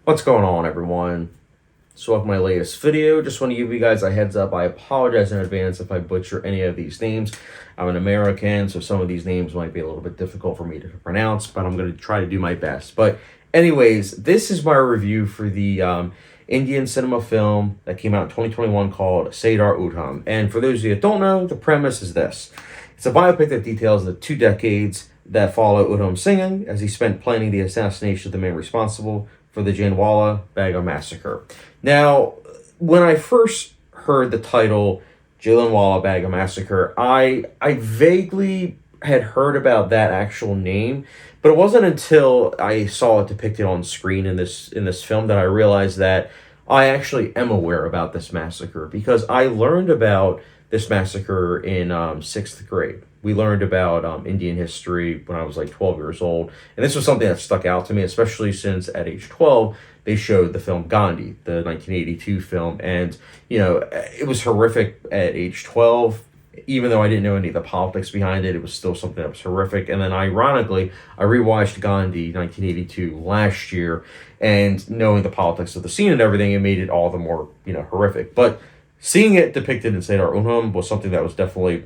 What's going on, everyone? So welcome to my latest video. Just want to give you guys a heads up. I apologize in advance if I butcher any of these names. I'm an American, so some of these names might be a little bit difficult for me to pronounce, but I'm going to try to do my best. But anyways, this is my review for the Indian cinema film that came out in 2021 called Sardar Udham. And for those of you that don't know, the premise is this. It's a biopic that details the 2 decades that follow Udham Singh as he spent planning the assassination of the man responsible for the Jallianwala Bagh massacre. Now, when I first heard the title Jallianwala Bagh massacre, I vaguely had heard about that actual name, but it wasn't until I saw it depicted on screen in this film that I realized that I actually am aware about this massacre, because I learned about this massacre in 6th grade. We learned about Indian history when I was like 12 years old. And this was something that stuck out to me, especially since at age 12, they showed the film Gandhi, the 1982 film. And, you know, it was horrific at age 12. Even though I didn't know any of the politics behind it, it was still something that was horrific. And then ironically, I rewatched Gandhi 1982 last year, and knowing the politics of the scene and everything, it made it all the more, horrific. But seeing it depicted in Sardar Udham was something that was definitely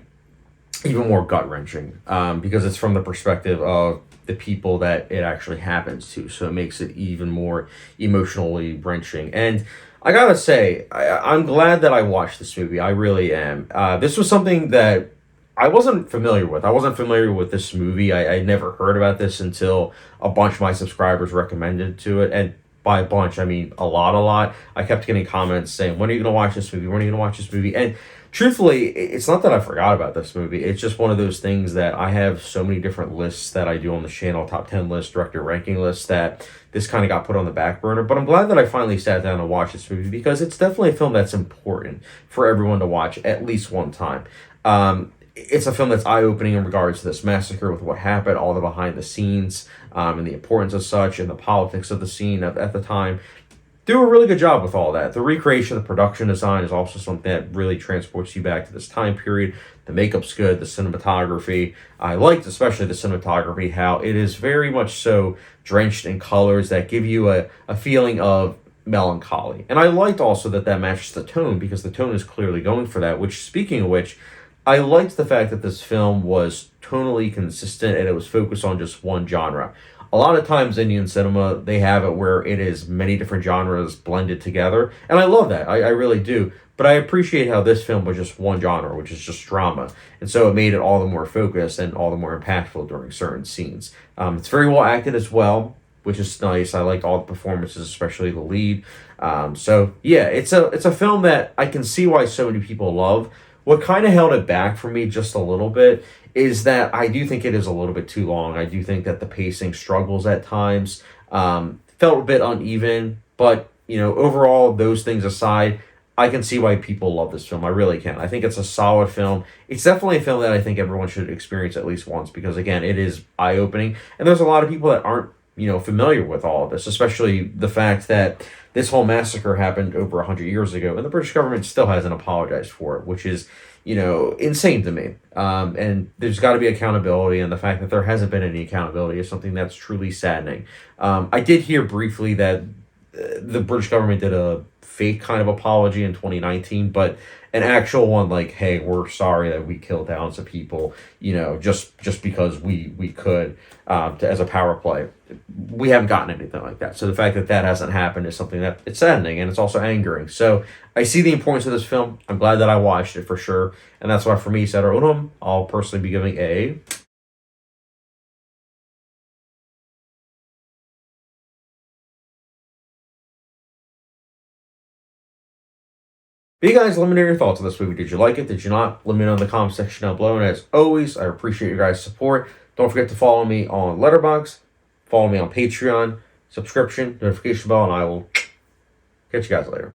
even more gut-wrenching, because it's from the perspective of the people that it actually happens to. So it makes it even more emotionally wrenching. And I gotta say, I'm glad that I watched this movie. I really am. This was something that I wasn't familiar with. I wasn't familiar with this movie. I never heard about this until a bunch of my subscribers recommended to it. And by a bunch, I mean a lot. I kept getting comments saying, when are you going to watch this movie? When are you going to watch this movie? And truthfully, it's not that I forgot about this movie. It's just one of those things that I have so many different lists that I do on the channel, top 10 list, director ranking list, that this kind of got put on the back burner. But I'm glad that I finally sat down and watched this movie, because it's definitely a film that's important for everyone to watch at least one time. It's a film that's eye-opening in regards to this massacre, with what happened, all the behind the scenes, and the importance of such, and the politics of the scene at the time. Do a really good job with all that. The recreation, the production design is also something that really transports you back to this time period. The makeup's good, the cinematography. I liked especially the cinematography, how it is very much so drenched in colors that give you a feeling of melancholy. And I liked also that matches the tone, because the tone is clearly going for that, which, speaking of which, I liked the fact that this film was tonally consistent and it was focused on just one genre. A lot of times Indian cinema, they have it where it is many different genres blended together, and I love that. I really do. But I appreciate how this film was just one genre, which is just drama. And so it made it all the more focused and all the more impactful during certain scenes. It's very well acted as well, which is nice. I liked all the performances, especially the lead. So yeah, it's a film that I can see why so many people love. What kind of held it back for me just a little bit is that I do think it is a little bit too long. I do think that the pacing struggles at times. Felt a bit uneven, but, overall, those things aside, I can see why people love this film. I really can. I think it's a solid film. It's definitely a film that I think everyone should experience at least once, because, again, it is eye-opening. And there's a lot of people that aren't, familiar with all of this, especially the fact that this whole massacre happened over 100 years ago, and the British government still hasn't apologized for it, which is, insane to me. And there's got to be accountability, and the fact that there hasn't been any accountability is something that's truly saddening. I did hear briefly that the British government did a fake kind of apology in 2019, but an actual one, like, hey, we're sorry that we killed thousands of people, just because we could, as a power play. We haven't gotten anything like that. So the fact that hasn't happened is something that it's saddening, and it's also angering. So I see the importance of this film. I'm glad that I watched it for sure. And that's why, for me, Sardar Udham, I'll personally be giving a... But you guys, let me know your thoughts on this movie. Did you like it? Did you not? Let me know in the comment section down below. And as always, I appreciate your guys' support. Don't forget to follow me on Letterboxd. Follow me on Patreon. Subscription, notification bell, and I will catch you guys later.